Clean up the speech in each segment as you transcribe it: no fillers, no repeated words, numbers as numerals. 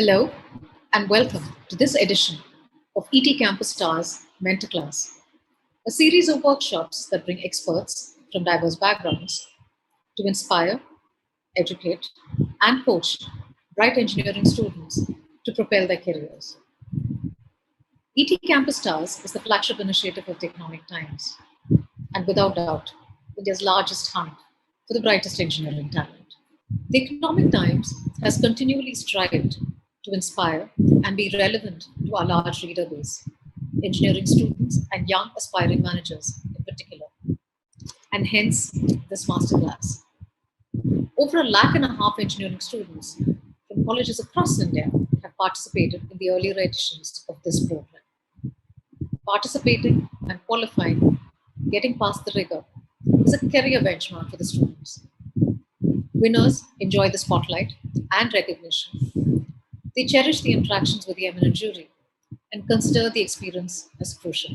Hello and welcome to this edition of Campus Stars MentorClass, a series of workshops that bring experts from diverse backgrounds to inspire, educate, and coach bright engineering students to propel their careers. Campus Stars is the flagship initiative of the Economic Times, and without doubt, India's largest hunt for the brightest engineering talent. The Economic Times has continually strived to inspire and be relevant to our large reader base, engineering students and young aspiring managers in particular, and hence this masterclass. Over 1.5 lakh engineering students from colleges across India have participated in the earlier editions of this program. Participating and qualifying, getting past the rigor, is a career benchmark for the students. Winners enjoy the spotlight and recognition. They cherish the interactions with the eminent jury and consider the experience as crucial.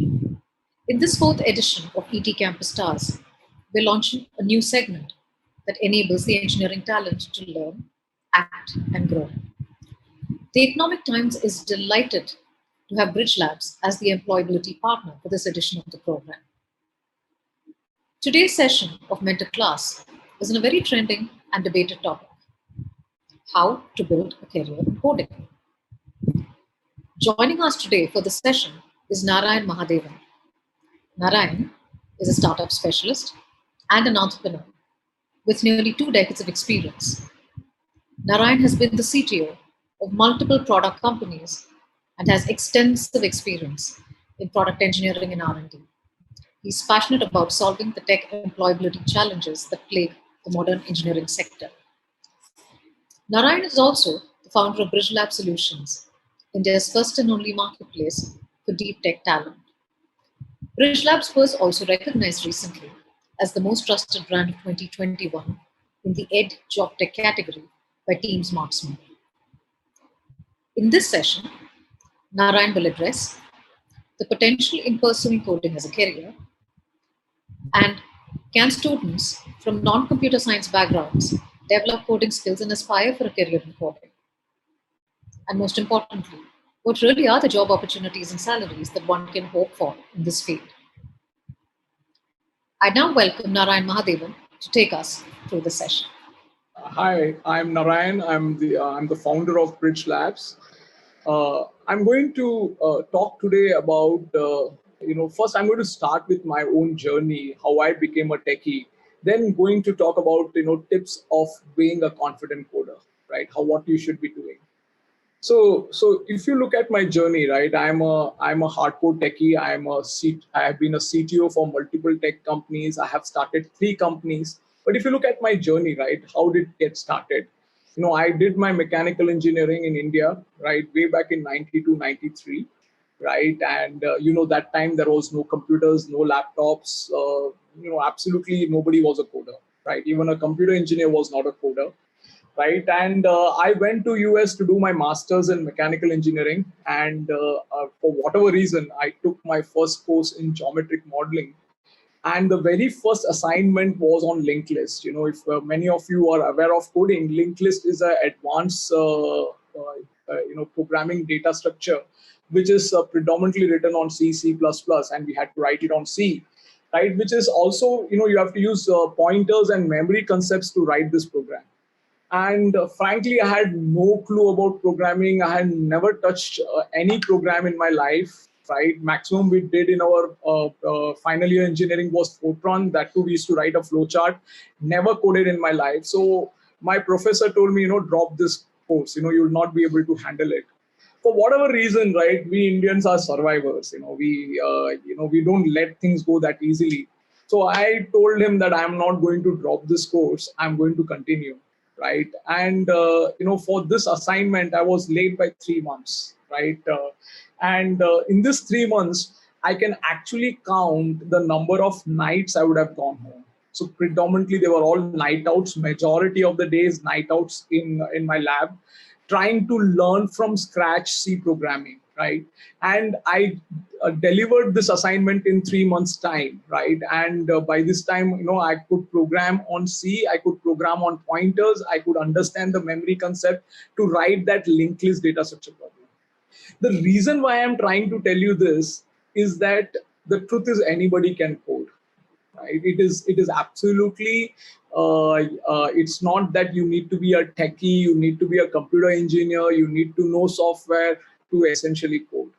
In this fourth edition of Campus Stars, we're launching a new segment that enables the engineering talent to learn, act, and grow. The Economic Times is delighted to have Bridge Labs as the employability partner for this edition of the program. Today's session of Mentor Class is on a very trending and debated topic: how to build a career in coding. Joining us today for this session is Narayan Mahadevan. Narayan is a startup specialist and an entrepreneur with nearly 2 decades of experience. Narayan has been the CTO of multiple product companies and has extensive experience in product engineering and R&D. He's passionate about solving the tech employability challenges that plague the modern engineering sector. Narayan is also the founder of Bridge Lab Solutions, India's first and only marketplace for deep tech talent. Bridge Labs was also recognized recently as the most trusted brand of 2021 in the Ed Job Tech category by Teams Marksman. In this session, Narayan will address the potential in pursuing coding as a career, and can students from non-computer science backgrounds develop coding skills and aspire for a career in coding? And most importantly, what really are the job opportunities and salaries that one can hope for in this field? I now welcome Narayan Mahadevan to take us through the session. Hi, I'm Narayan. I'm the founder of Bridge Labs. I'm going to talk today about first I'm going to start with my own journey, how I became a techie. Then going to talk about tips of being a confident coder, right? What you should be doing. So if you look at my journey, right, I'm a hardcore techie. I have been a CTO for multiple tech companies. I have started 3 companies. But if you look at my journey, right, how did it get started? I did my mechanical engineering in India, right, way back in 92, 93, right? And, that time there was no computers, no laptops, absolutely nobody was a coder, right? Even a computer engineer was not a coder. Right, and I went to US to do my master's in mechanical engineering, and for whatever reason, I took my first course in geometric modeling, and the very first assignment was on linked list. If many of you are aware of coding, linked list is an advanced programming data structure, which is predominantly written on C, C++, and we had to write it on C. Right, which is also, you have to use pointers and memory concepts to write this program. And frankly, I had no clue about programming. I had never touched any program in my life, right? Maximum we did in our final year engineering was Fortran. That too, we used to write a flowchart. Never coded in my life. So my professor told me, drop this course. You will not be able to handle it. For whatever reason, right? We Indians are survivors. We don't let things go that easily. So I told him that I'm not going to drop this course. I'm going to continue. Right. And, for this assignment, I was late by 3 months. Right. In this 3 months, I can actually count the number of nights I would have gone home. So predominantly, they were all night outs. Majority of the days, night outs in my lab, trying to learn from scratch C programming. Right. And I delivered this assignment in 3 months time, right? And by this time, I could program on C, I could program on pointers, I could understand the memory concept to write that linked list data structure problem. The reason why I'm trying to tell you this is that the truth is anybody can code, right? It is absolutely it's not that you need to be a techie, you need to be a computer engineer, you need to know software to essentially code.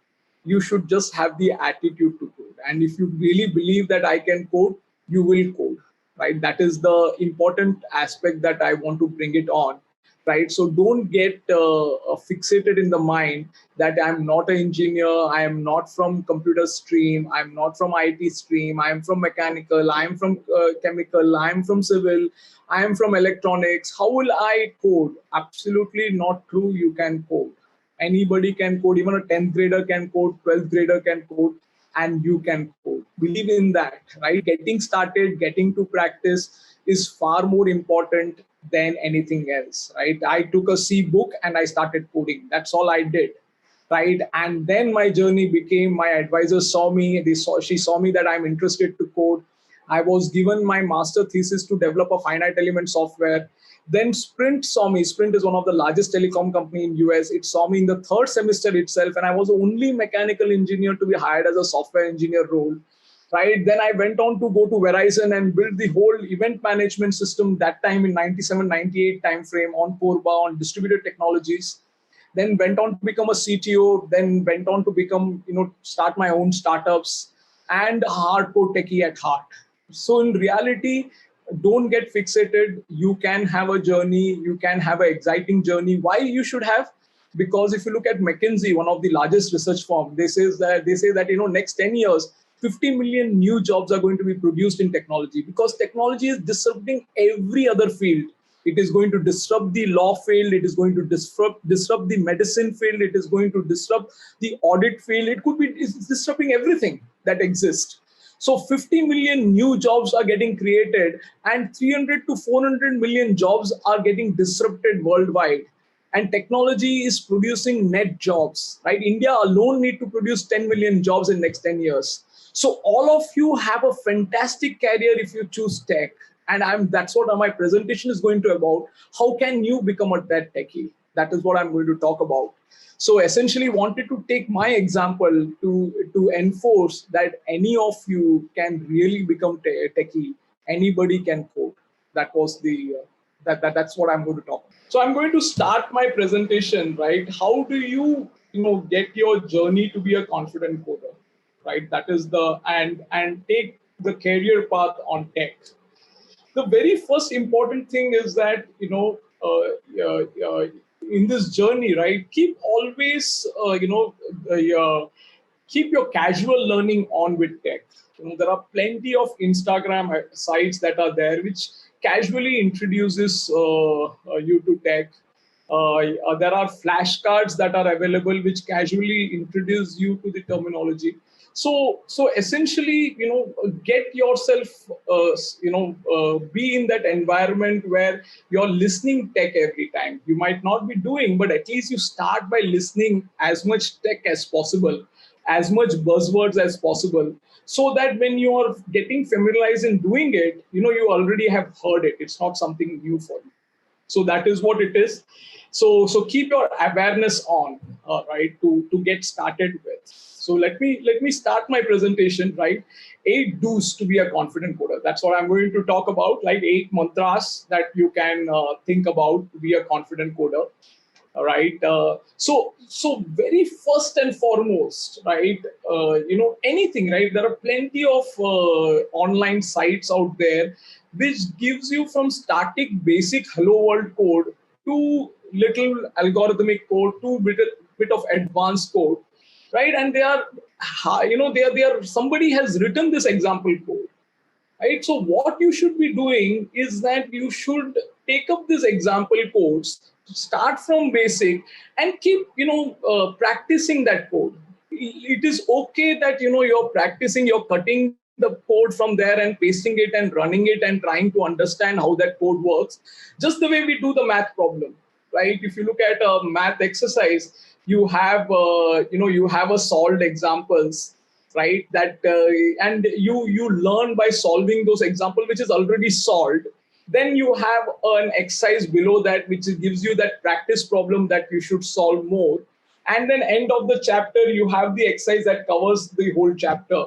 You should just have the attitude to code, and if you really believe that I can code, you will code, right? That is the important aspect that I want to bring it on, right? So don't get fixated in the mind that I'm not an engineer, I am not from computer stream, I'm not from IT stream, I am from mechanical, I am from chemical, I am from civil, I am from electronics. How will I code? Absolutely not true. You can code. Anybody can code. Even a 10th grader can code, 12th grader can code, and you can code. Believe in that, right? Getting started, getting to practice is far more important than anything else, right? I took a C book and I started coding. That's all I did, right? And then my journey became, my advisor saw me, she saw me that I'm interested to code. I was given my master thesis to develop a finite element software. Then Sprint saw me. Sprint is one of the largest telecom company in US. It saw me in the third semester itself, and I was the only mechanical engineer to be hired as a software engineer role. Right. Then I went on to go to Verizon and build the whole event management system that time in 97, 98 timeframe on Corba, on distributed technologies. Then went on to become a CTO, then went on to become, start my own startups, and hardcore techie at heart. So in reality, don't get fixated. You can have a journey, you can have an exciting journey. Why you should have? Because if you look at McKinsey, one of the largest research firms, they say that next 10 years, 50 million new jobs are going to be produced in technology, because technology is disrupting every other field. It is going to disrupt the law field, it is going to disrupt the medicine field, it is going to disrupt the audit field, it's disrupting everything that exists. So 50 million new jobs are getting created, and 300 to 400 million jobs are getting disrupted worldwide. And technology is producing net jobs, right? India alone need to produce 10 million jobs in next 10 years. So all of you have a fantastic career if you choose tech. And that's what my presentation is going to about. How can you become a tech techie? That is what I'm going to talk about. So essentially wanted to take my example to enforce that any of you can really become techie. Anybody can code. That was that's what I'm going to talk about. So I'm going to start my presentation, right? How do you get your journey to be a confident coder, right? That is and take the career path on tech. The very first important thing is that in this journey, right, keep always keep your casual learning on with tech. There are plenty of Instagram sites that are there which casually introduces you to tech. There are flashcards that are available which casually introduce you to the terminology. So essentially, get yourself, be in that environment where you're listening tech every time. You might not be doing, but at least you start by listening as much tech as possible, as much buzzwords as possible, so that when you are getting familiarized in doing it, you already have heard it. It's not something new for you. So that is what it is. So keep your awareness on, right, to get started with. So let me start my presentation, right? 8 do's to be a confident coder. That's what I'm going to talk about, like 8 mantras that you can think about to be a confident coder. All right. So very first and foremost, right? Anything, right? There are plenty of online sites out there which gives you from static, basic hello world code to little algorithmic code to bit of advanced code, right? And they are, they are somebody has written this example code. Right. So what you should be doing is that you should take up these example codes, start from basic, and keep practicing that code. It is okay that you're practicing, you're cutting the code from there and pasting it and running it and trying to understand how that code works, just the way we do the math problem, right? If you look at a math exercise, you have you have a solved examples. right? That and you learn by solving those example which is already solved. Then you have an exercise below that which gives you that practice problem that you should solve more. And then end of the chapter you have the exercise that covers the whole chapter.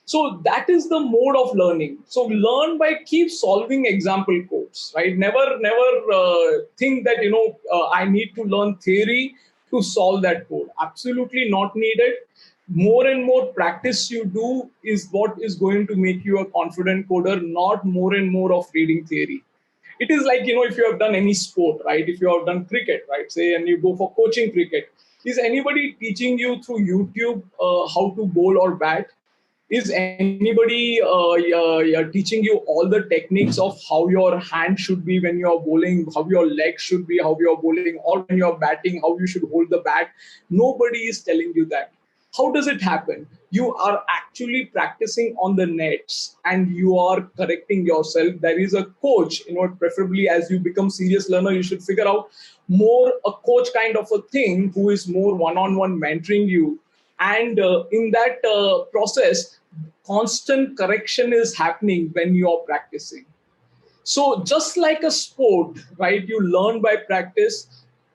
So that is the mode of learning. So learn by keep solving example codes, right? Never think that I need to learn theory to solve that code. Absolutely not needed. More and more practice you do is what is going to make you a confident coder, not more and more of reading theory. It is like, if you have done any sport, right? If you have done cricket, right, say, and you go for coaching cricket, is anybody teaching you through YouTube how to bowl or bat? Is anybody teaching you all the techniques of how your hand should be when you're bowling, how your leg should be, how you're bowling, or when you're batting, how you should hold the bat? Nobody is telling you that. How does it happen? You are actually practicing on the nets and you are correcting yourself. There is a coach, preferably as you become serious learner, you should figure out more a coach kind of a thing who is more one-on-one mentoring you. And in that process, constant correction is happening when you are practicing. So just like a sport, right, you learn by practice,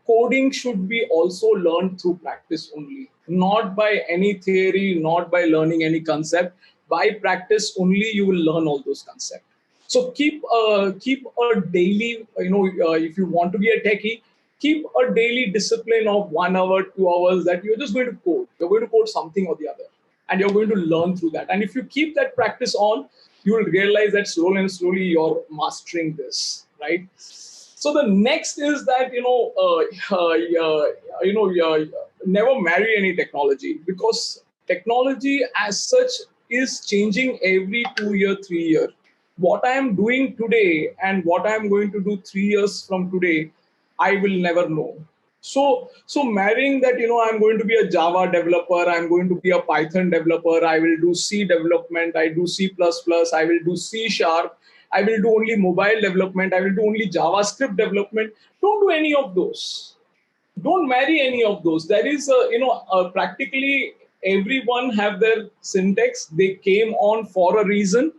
coding should be also learned through practice only, not by any theory, not by learning any concept. By practice only, you will learn all those concepts. So keep a daily, if you want to be a techie, keep a daily discipline of 1 hour, 2 hours that you're just going to code. You're going to code something or the other, and you're going to learn through that. And if you keep that practice on, you will realize that slowly and slowly you're mastering this, right? So the next is that never marry any technology, because technology as such is changing every 2 year, 3 year. What I am doing today and what I am going to do 3 years from today, I will never know. So marrying that, I'm going to be a Java developer, I'm going to be a Python developer, I will do C development, I do C++, I will do C sharp, I will do only mobile development, I will do only JavaScript development. Don't do any of those. Don't marry any of those. There is practically everyone have their syntax. They came on for a reason,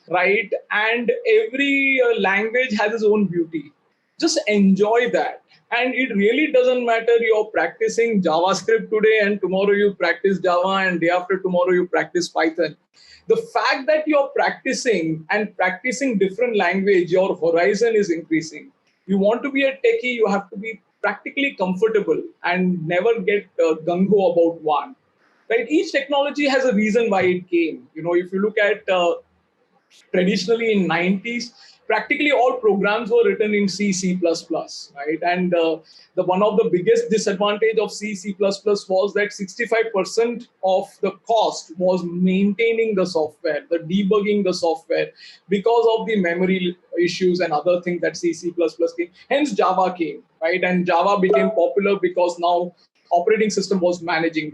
right? And every language has its own beauty. Just enjoy that. And it really doesn't matter you're practicing JavaScript today and tomorrow you practice Java and day after tomorrow you practice Python. The fact that you're practicing and practicing different language, your horizon is increasing. You want to be a techie, you have to be practically comfortable and never get gung-ho about one. Right? Each technology has a reason why it came. If you look at traditionally in 90s, practically all programs were written in C++, right? And the one of the biggest disadvantage of C++ was that 65% of the cost was maintaining the software, the debugging the software, because of the memory issues and other things that C++ came. Hence Java came, right? And Java became popular because now operating system was managing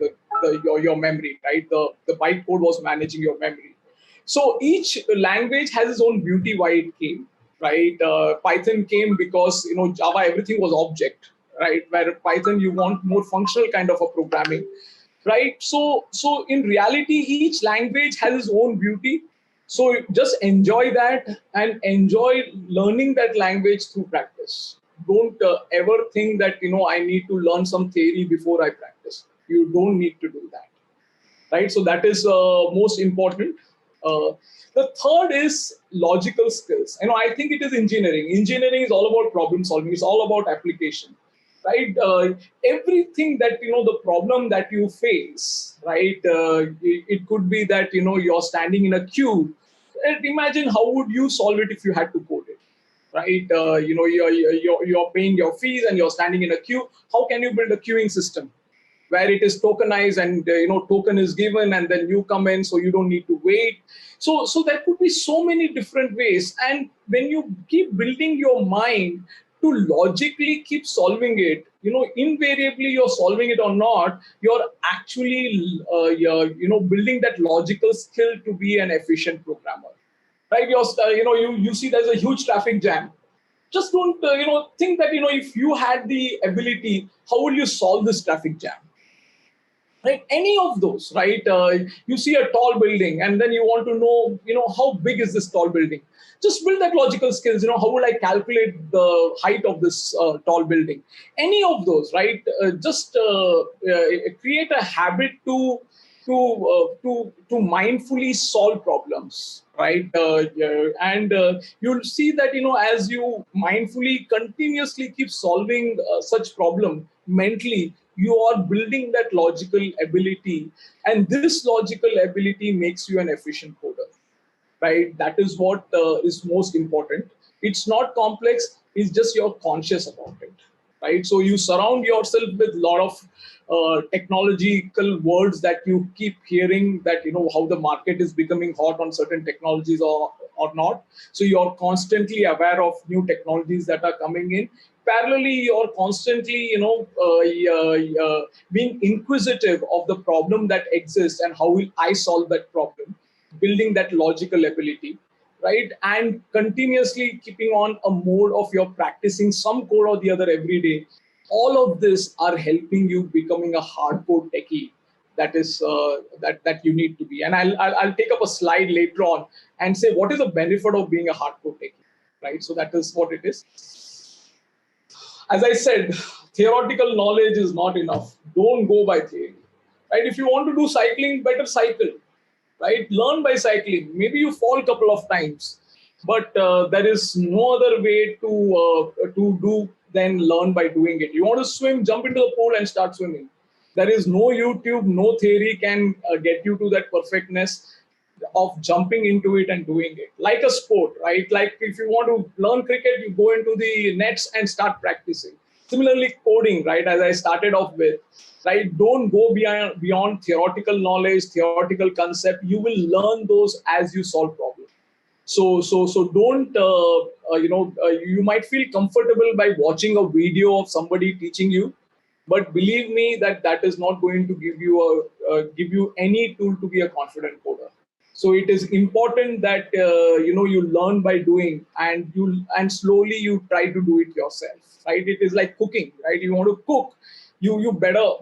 your memory, right? The bytecode was managing your memory. So each language has its own beauty why it came, right? Python came because Java everything was object, right? Where Python you want more functional kind of a programming, right? So in reality each language has its own beauty. So just enjoy that and enjoy learning that language through practice. Don't ever think that I need to learn some theory before I practice. You don't need to do that, right? So that is most important. The third is logical skills. I think it is engineering. Engineering is all about problem solving. It's all about application, right? Everything that the problem that you face, right? It could be that you're standing in a queue. And imagine how would you solve it if you had to code it, right? You're paying your fees and you're standing in a queue. How can you build a queuing system where it is tokenized and token is given and then you come in, so you don't need to wait? So there could be so many different ways, and when you keep building your mind to logically keep solving it, invariably you're solving it or not, you're actually building that logical skill to be an efficient programmer, right? You see there's a huge traffic jam. Just don't think that if you had the ability, how will you solve this traffic jam? right? Any of those, right? You see a tall building and then you want to know, how big is this tall building? Just build that logical skills. How will I calculate the height of this tall building? Any of those, right? Just create a habit to mindfully solve problems, right? Yeah, and you'll see that, as you mindfully continuously keep solving such problem mentally, you are building that logical ability, and this logical ability makes you an efficient coder, right? That is what is most important. It's not complex, it's just you're conscious about it, right? So you surround yourself with a lot of technological words that you keep hearing, that how the market is becoming hot on certain technologies or not. So you're constantly aware of new technologies that are coming in. Parallelly, you're constantly being inquisitive of the problem that exists and how will I solve that problem, building that logical ability, right? And continuously keeping on a mode of your practicing some code or the other every day. All of this are helping you becoming a hardcore techie that is that you need to be. And I'll take up a slide later on and say what is the benefit of being a hardcore techie, right? So that is what it is. As I said, theoretical knowledge is not enough. Don't go by theory, right? If you want to do cycling, better cycle, right? Learn by cycling. Maybe you fall a couple of times, but there is no other way to do than learn by doing it. You want to swim, jump into the pool and start swimming. There is no YouTube, no theory can get you to that perfectness of jumping into it and doing it like a sport, right? Like if you want to learn cricket, you go into the nets and start practicing. Similarly, coding, right? As I started off with, right? Don't go beyond theoretical knowledge, theoretical concept. You will learn those as you solve problems. So don't you might feel comfortable by watching a video of somebody teaching you, but believe me that that is not going to give you any tool to be a confident coder. So it is important that you learn by doing, and slowly you try to do it yourself, right? It is like cooking, right? You want to cook, you better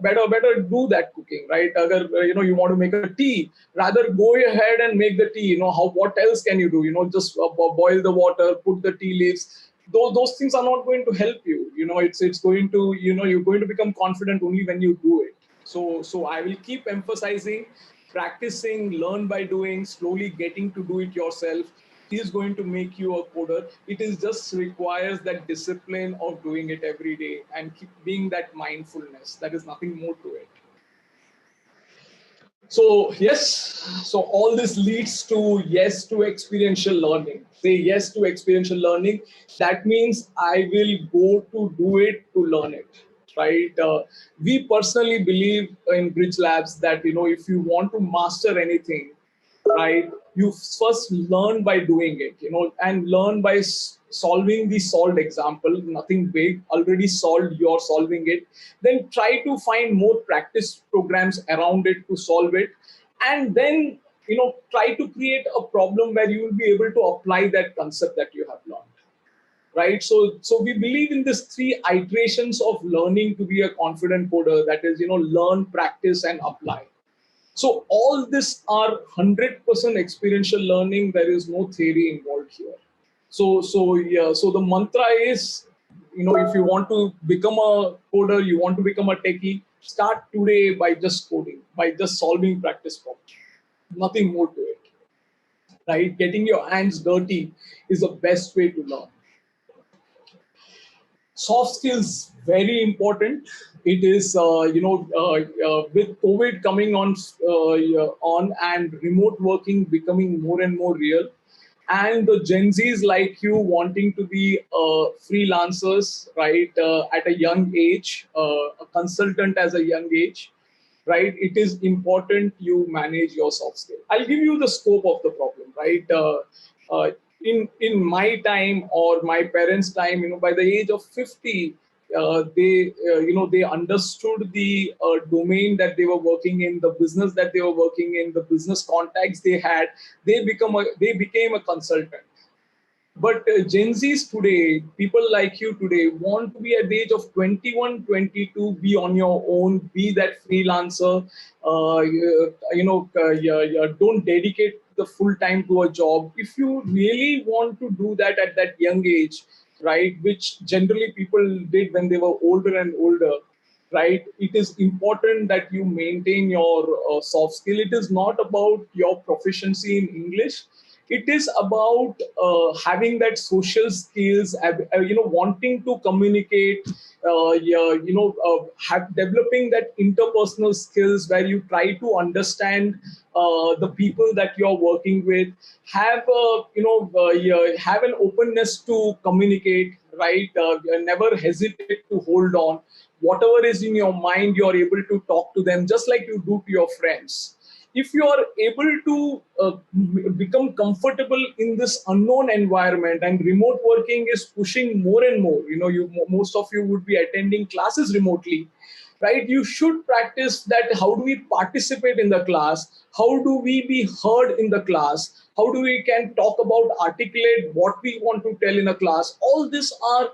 do that cooking, right? Agar, you want to make a tea, rather go ahead and make the tea. How, what else can you do? Just boil the water, put the tea leaves. Those things are not going to help you. It's going to, you're going to become confident only when you do it. So I will keep emphasizing practicing, learn by doing, slowly getting to do it yourself is going to make you a coder. It is just requires that discipline of doing it every day and keep being that mindfulness. That is nothing more to it. So yes, so all this leads to yes to experiential learning. Say yes to experiential learning. That means I will go to do it to learn it, right? We personally believe in Bridge Labs that if you want to master anything, right, you first learn by doing it, and learn by solving the solved example. Nothing big, already solved, you're solving it. Then try to find more practice programs around it to solve it, and then try to create a problem where you will be able to apply that concept that you have learned, right? So we believe in this three iterations of learning to be a confident coder. That is, learn, practice and apply. So all this are 100% experiential learning. There is no theory involved here. So yeah. So the mantra is, if you want to become a coder, you want to become a techie, start today by just coding, by just solving practice problems. Nothing more to it, right? Getting your hands dirty is the best way to learn. Soft skills, very important. It is with COVID coming on and remote working becoming more and more real, and the Gen Zs like you wanting to be freelancers, right, at a young age, a consultant as a young age, right? It is important you manage your soft skill. I'll give you the scope of the problem, right? Uh, in my time or my parents' time, by the age of 50, they understood the domain that they were working in, the business that they were working in, the business contacts they had. They became a consultant, But Gen Zs today, people like you today, want to be at the age of 21, 22, be on your own, be that freelancer. Don't dedicate the full time to a job. If you really want to do that at that young age, right, which generally people did when they were older and older, right, it is important that you maintain your soft skill. It is not about your proficiency in English. It is about having that social skills, wanting to communicate, developing that interpersonal skills where you try to understand the people that you're working with, have an openness to communicate, right? Never hesitate to hold on. Whatever is in your mind, you're able to talk to them just like you do to your friends. If you are able to become comfortable in this unknown environment, and remote working is pushing more and more, most of you would be attending classes remotely, right? You should practice that. How do we participate in the class? How do we be heard in the class? How do we can talk about, articulate what we want to tell in a class? All these are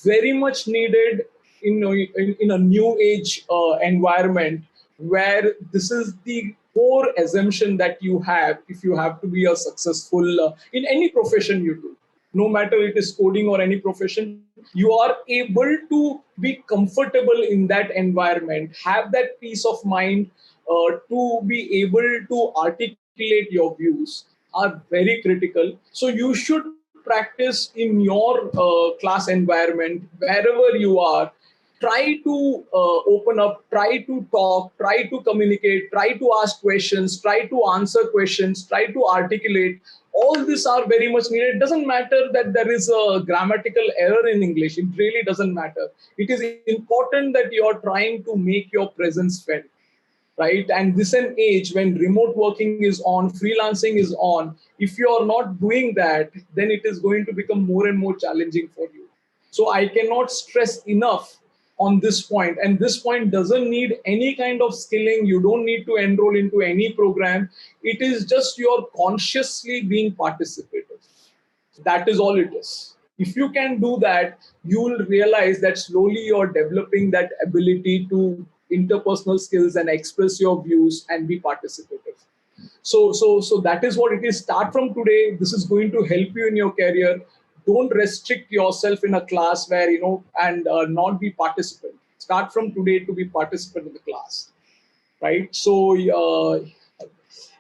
very much needed in a new age environment, where this is the core assumption that you have if you have to be a successful in any profession you do. No matter it is coding or any profession, you are able to be comfortable in that environment, have that peace of mind, to be able to articulate your views, are very critical. So you should practice in your class environment wherever you are. Try to open up, try to talk, try to communicate, try to ask questions, try to answer questions, try to articulate. All these are very much needed. It doesn't matter that there is a grammatical error in English. It really doesn't matter. It is important that you are trying to make your presence felt, right? And this an age when remote working is on, freelancing is on. If you are not doing that, then it is going to become more and more challenging for you. So I cannot stress enough on this point. And this point doesn't need any kind of skilling. You don't need to enroll into any program. It is just you're consciously being participative. That is all it is. If you can do that, you will realize that slowly you're developing that ability to interpersonal skills and express your views and be participative. So that is what it is. Start from today. This is going to help you in your career. Don't restrict yourself in a class where and not be participant. Start from today to be participant in the class, right? So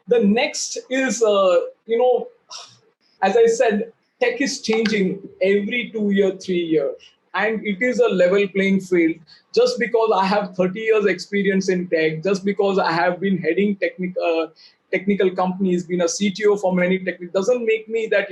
the next is as I said, tech is changing every 2 year, 3 year, and it is a level playing field. Just because I have 30 years experience in tech, just because I have been heading technical companies, been a CTO for many technical, doesn't make me that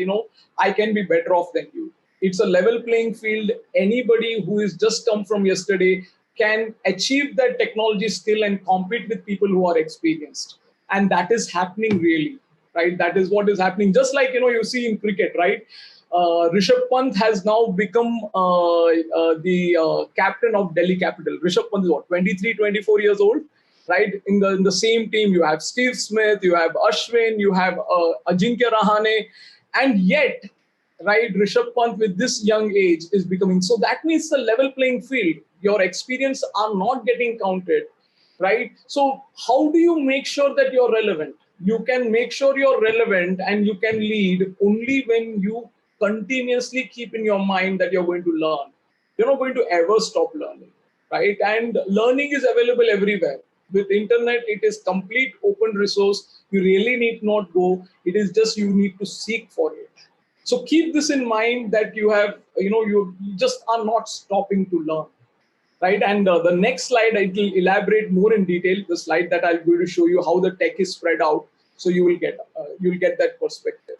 I can be better off than you. It's a level playing field. Anybody who is just come from yesterday can achieve that technology skill and compete with people who are experienced, and that is happening really, right? That is what is happening. Just like you see in cricket, right? Rishabh Pant has now become the captain of Delhi Capital. Rishabh Pant is what, 23, 24 years old, right? In the same team, you have Steve Smith, you have Ashwin, you have Ajinkya Rahane, and yet, right, Rishabh Pant with this young age is becoming. So that means the level playing field. Your experience are not getting counted, right? So how do you make sure that you're relevant? You can make sure you're relevant and you can lead only when you continuously keep in your mind that you're going to learn. You're not going to ever stop learning, right? And learning is available everywhere. With internet, it is complete open resource. You really need not go. It is just you need to seek for it. So keep this in mind that you have, you just are not stopping to learn, right? And the next slide, I will elaborate more in detail. The slide that I'm going to show you how the tech is spread out, so you will get that perspective.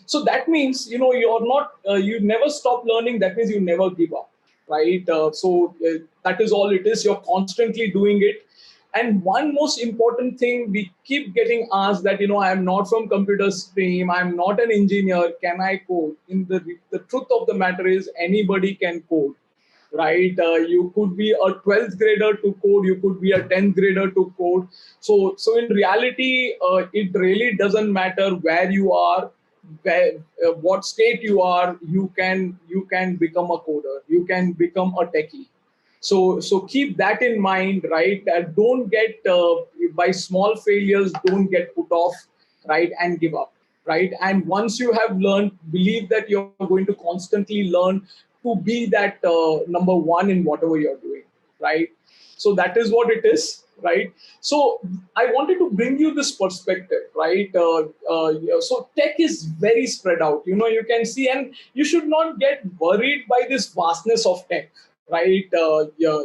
So that means you're not you never stop learning. That means you never give up, right? That is all it is. You're constantly doing it. And one most important thing, we keep getting asked that I'm not from computer stream, I'm not an engineer, can I code? In the truth of the matter is anybody can code, right? You could be a 12th grader to code, you could be a 10th grader to code. So in reality, it really doesn't matter where you are. what state you are, you can become a coder, you can become a techie. So keep that in mind, right? Don't get by small failures, don't get put off, right, and give up, right? And once you have learned, believe that you're going to constantly learn to be that number one in whatever you're doing, right? So that is what it is, right? So I wanted to bring you this perspective, right? Yeah, so tech is very spread out, you can see, and you should not get worried by this vastness of tech, right? Yeah,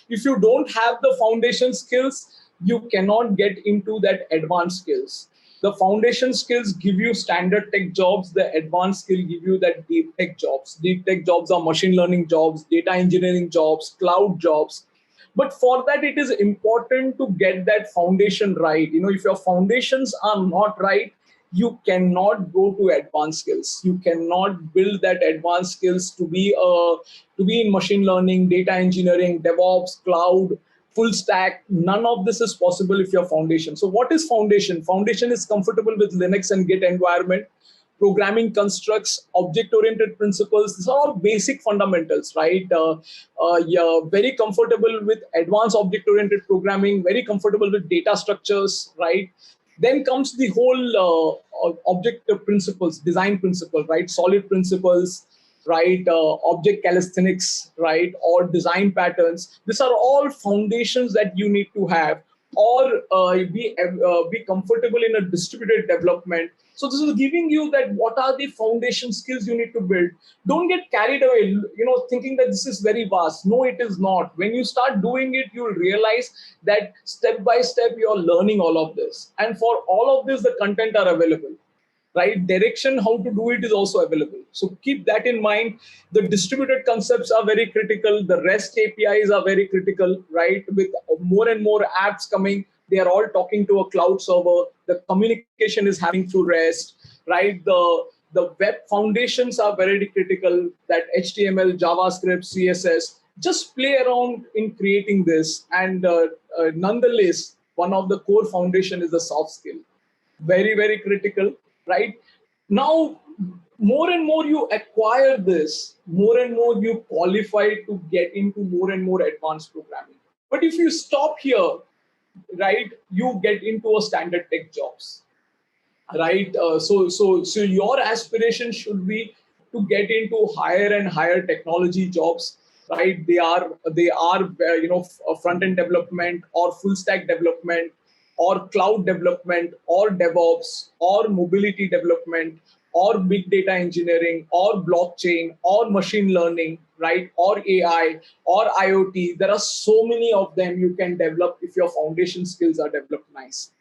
if you don't have the foundation skills, you cannot get into that advanced skills. The foundation skills give you standard tech jobs, the advanced skill give you that deep tech jobs. Deep tech jobs are machine learning jobs, data engineering jobs, cloud jobs. But for that, it is important to get that foundation right. If your foundations are not right, you cannot go to advanced skills. You cannot build that advanced skills to be in machine learning, data engineering, DevOps, cloud, full stack. None of this is possible if your foundation. So what is foundation? Foundation is comfortable with Linux and Git environment, programming constructs, object-oriented principles. These are all basic fundamentals, right? Yeah, very comfortable with advanced object-oriented programming, very comfortable with data structures, right? Then comes the whole object principles, design principle, right? Solid principles, right? Object calisthenics, right? Or design patterns. These are all foundations that you need to have, or be comfortable in a distributed development. So this is giving you that what are the foundation skills you need to build. Don't get carried away, thinking that this is very vast. No, it is not. When you start doing it, you'll realize that step by step you're learning all of this. And for all of this, the content are available, right? Direction how to do it is also available. So keep that in mind. The distributed concepts are very critical. The REST APIs are very critical, right? With more and more apps coming, they are all talking to a cloud server. The communication is happening through REST, right? The web foundations are very critical. That HTML, JavaScript, CSS. Just play around in creating this, and nonetheless, one of the core foundation is the soft skill. Very, very critical, right? Now, more and more you acquire this, more and more you qualify to get into more and more advanced programming. But if you stop here, right, you get into a standard tech jobs, right? So your aspiration should be to get into higher and higher technology jobs, right? They are front end development or full stack development or cloud development or DevOps or mobility development or big data engineering or blockchain or machine learning, right? Or AI or IoT. There are so many of them you can develop if your foundation skills are developed nice.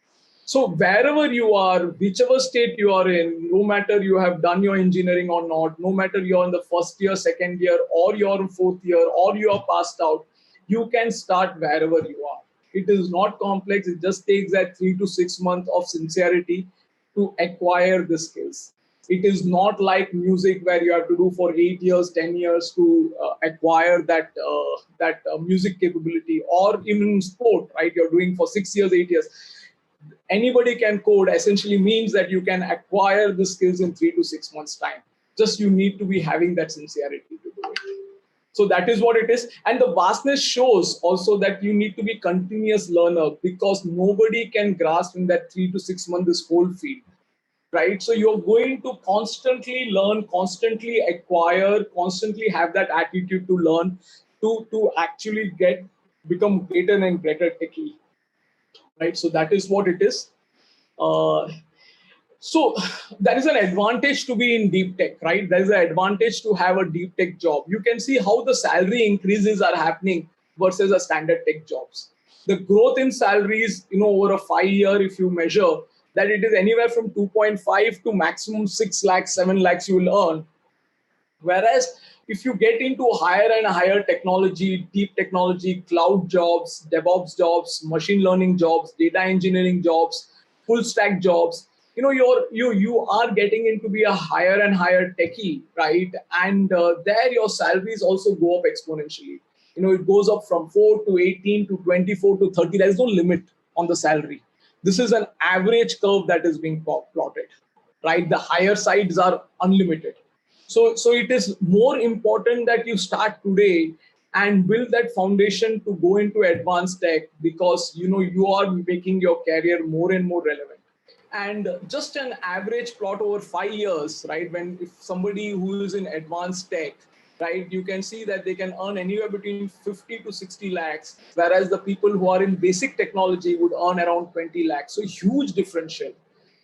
So wherever you are, whichever state you are in, no matter you have done your engineering or not, no matter you're in the first year, second year, or you're in fourth year, or you are passed out, you can start wherever you are. It is not complex. It just takes that 3 to 6 months of sincerity to acquire the skills. It is not like music where you have to do for 8 years, 10 years to acquire that music capability, or even sport, right? You're doing for 6 years, 8 years. Anybody can code essentially means that you can acquire the skills in 3 to 6 months time. Just you need to be having that sincerity to do it. So that is what it is. And the vastness shows also that you need to be continuous learner, because nobody can grasp in that 3 to 6 months this whole field, right? So you're going to constantly learn, constantly acquire, constantly have that attitude to learn, to actually become greater and greater techie, right? So that is what it is. Uh, so that is an advantage to be in deep tech, right? There is an advantage to have a deep tech job. You can see how the salary increases are happening versus a standard tech jobs. The growth in salaries, over a 5 year, if you measure, that it is anywhere from 2.5 to maximum 6 lakhs, 7 lakhs you will earn. Whereas if you get into higher and higher technology, deep technology, cloud jobs, DevOps jobs, machine learning jobs, data engineering jobs, full stack jobs, you are getting into be a higher and higher techie, right? And there your salaries also go up exponentially. It goes up from 4 to 18 to 24 to 30. There is no limit on the salary. This is an average curve that is being plotted. right? The higher sides are unlimited. So it is more important that you start today and build that foundation to go into advanced tech, because you are making your career more and more relevant. And just an average plot over 5 years, right? When if somebody who is in advanced tech, right, you can see that they can earn anywhere between 50 to 60 lakhs, whereas the people who are in basic technology would earn around 20 lakhs. So huge differential.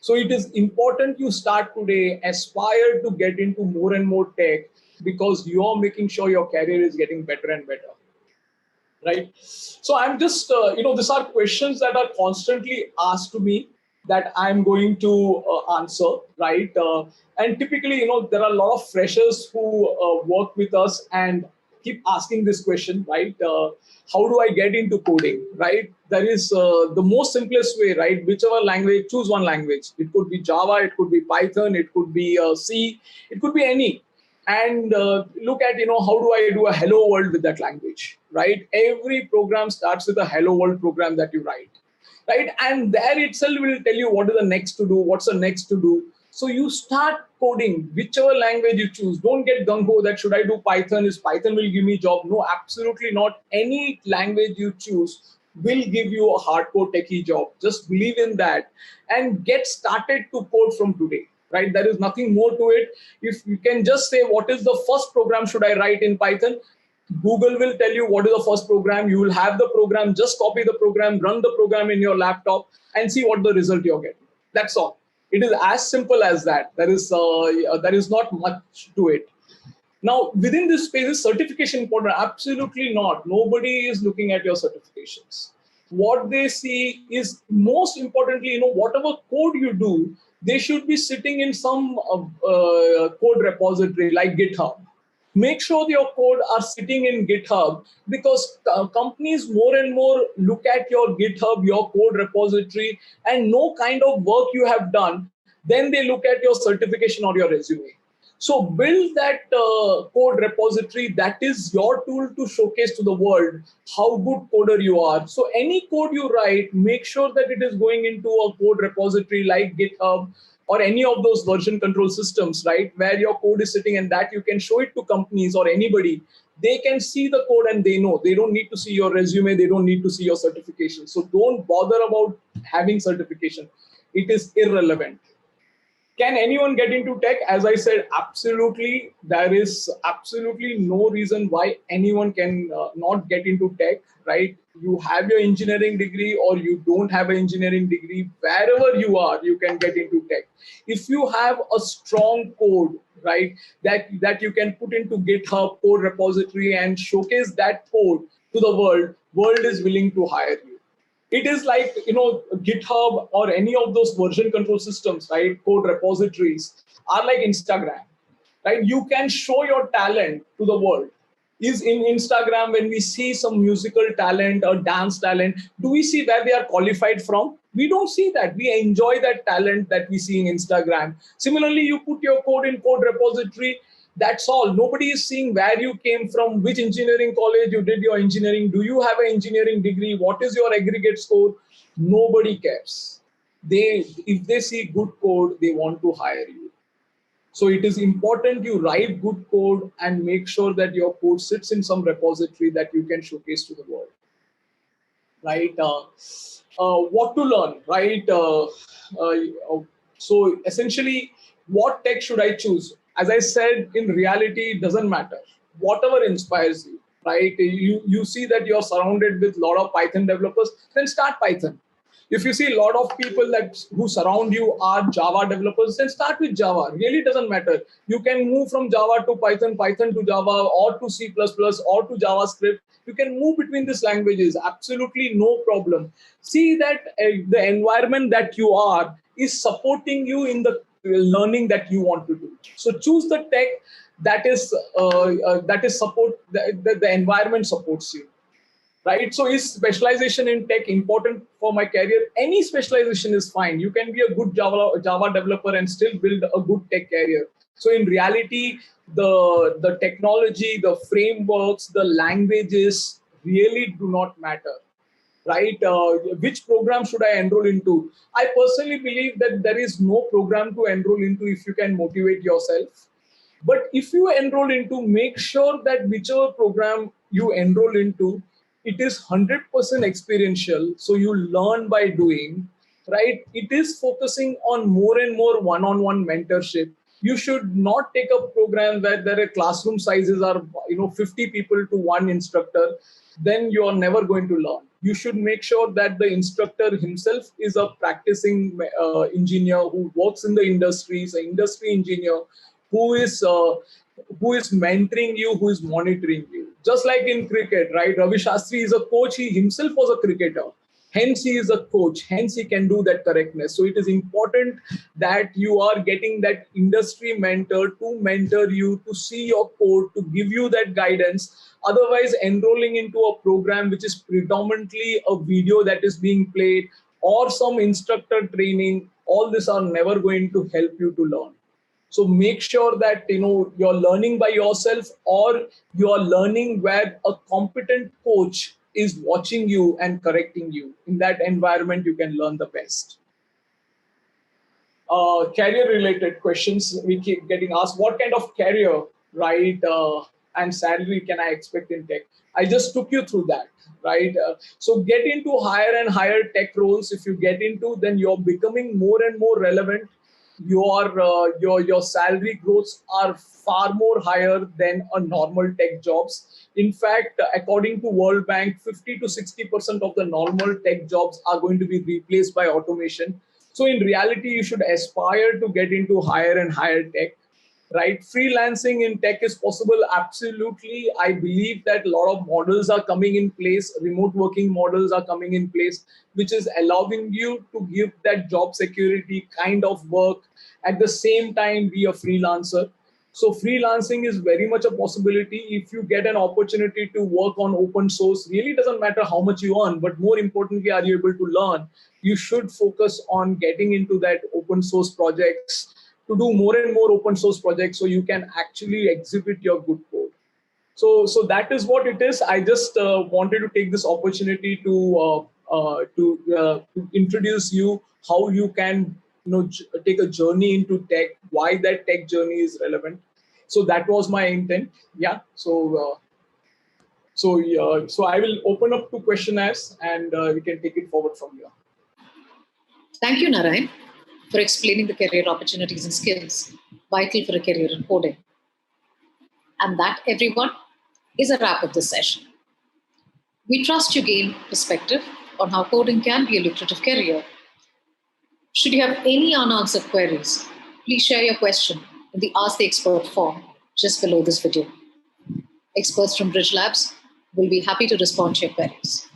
So it is important you start today, aspire to get into more and more tech, because you're making sure your career is getting better and better, right? So I'm just, these are questions that are constantly asked to me that I'm going to answer, right? And typically, there are a lot of freshers who work with us and keep asking this question, right? How do I get into coding, right? There is the most simplest way, right? Whichever language, choose one language. It could be Java, it could be Python, it could be C, it could be any. And look at, how do I do a hello world with that language, right? Every program starts with a hello world program that you write, right? And there itself will tell you what is the next to do, what's the next to do. So you start coding whichever language you choose. Don't get gung-ho that should I do Python, is Python will give me job. No, absolutely not. Any language you choose will give you a hardcore techie job. Just believe in that and get started to code from today, right? There is nothing more to it. If you can just say, what is the first program should I write in Python? Google will tell you what is the first program. You will have the program, just copy the program, run the program in your laptop and see what the result you're getting. That's all. It is as simple as that. There is not much to it. Now, within this space, is certification important? Absolutely not. Nobody is looking at your certifications. What they see is, most importantly, whatever code you do, they should be sitting in some code repository like GitHub. Make sure your code are sitting in GitHub, because companies more and more look at your GitHub, your code repository, and know kind of work you have done. Then they look at your certification or your resume. So build that code repository. That is your tool to showcase to the world how good coder you are. So any code you write, make sure that it is going into a code repository like GitHub or any of those version control systems, right, where your code is sitting, and that you can show it to companies or anybody. They can see the code and they know. They don't need to see your resume. They don't need to see your certification. So don't bother about having certification. It is irrelevant. Can anyone get into tech? As I said, absolutely. There is absolutely no reason why anyone can not get into tech, right? You have your engineering degree or you don't have an engineering degree, wherever you are, you can get into tech. If you have a strong code, right, that you can put into GitHub code repository and showcase that code to the world is willing to hire you. It is like, GitHub or any of those version control systems, right, code repositories are like Instagram, right? You can show your talent to the world. Is in Instagram, when we see some musical talent or dance talent, do we see where they are qualified from? We don't see that. We enjoy that talent that we see in Instagram. Similarly, you put your code in code repository. That's all. Nobody is seeing where you came from, which engineering college you did your engineering. Do you have an engineering degree? What is your aggregate score? Nobody cares. If they see good code, they want to hire you. So it is important you write good code and make sure that your code sits in some repository that you can showcase to the world, right? What to learn, right? So essentially, what tech should I choose? As I said, in reality, it doesn't matter. Whatever inspires you, right? You see that you're surrounded with a lot of Python developers, then start Python. If you see a lot of people that who surround you are Java developers, then start with Java. Really doesn't matter. You can move from Java to Python, Python to Java, or to C++, or to JavaScript. You can move between these languages. Absolutely no problem. See that the environment that you are is supporting you in the learning that you want to do. So choose the tech that is support the environment supports you, right? So is specialization in tech important for my career? Any specialization is fine. You can be a good Java developer and still build a good tech career. So in reality, the technology, the frameworks, the languages really do not matter. right? Which program should I enroll into? I personally believe that there is no program to enroll into if you can motivate yourself. But if you enroll into, make sure that whichever program you enroll into, it is 100% experiential. So you learn by doing, right? It is focusing on more and more one-on-one mentorship. You should not take a program where there are classroom sizes are 50 people to one instructor. Then you are never going to learn. You should make sure that the instructor himself is a practicing engineer who works in the industry, is an industry engineer who is mentoring you, who is monitoring you. Just like in cricket, right? Ravi Shastri is a coach. He himself was a cricketer. Hence, he is a coach. Hence, he can do that correctness. So it is important that you are getting that industry mentor to mentor you, to see your code, to give you that guidance. Otherwise, enrolling into a program which is predominantly a video that is being played or some instructor training, all these are never going to help you to learn. So make sure that you're learning by yourself, or you're learning where a competent coach is watching you and correcting you. In that environment, you can learn the best. Career related questions we keep getting asked: what kind of career, right, and salary can I expect in tech? I just took you through that, right? So get into higher and higher tech roles. If you get into, then you're becoming more and more relevant. Your salary growths are far more higher than a normal tech jobs. In fact, according to World Bank, 50 to 60% of the normal tech jobs are going to be replaced by automation. So in reality, you should aspire to get into higher and higher tech, right? Freelancing in tech is possible. Absolutely. I believe that a lot of models are coming in place. Remote working models are coming in place, which is allowing you to give that job security kind of work, at the same time be a freelancer. So freelancing is very much a possibility. If you get an opportunity to work on open source, really doesn't matter how much you earn, but more importantly, are you able to learn? You should focus on getting into that open source projects, to do more and more open source projects so you can actually exhibit your good code. So that is what it is. I just wanted to take this opportunity to introduce you how you can take a journey into tech, why that tech journey is relevant. So that was my intent. Yeah. So I will open up to questionnaires, and we can take it forward from here. Thank you, Narayan, for explaining the career opportunities and skills vital for a career in coding. And that, everyone, is a wrap of this session. We trust you gain perspective on how coding can be a lucrative career. Should you have any unanswered queries, please share your question in the Ask the Expert form just below this video. Experts from Bridge Labs will be happy to respond to your queries.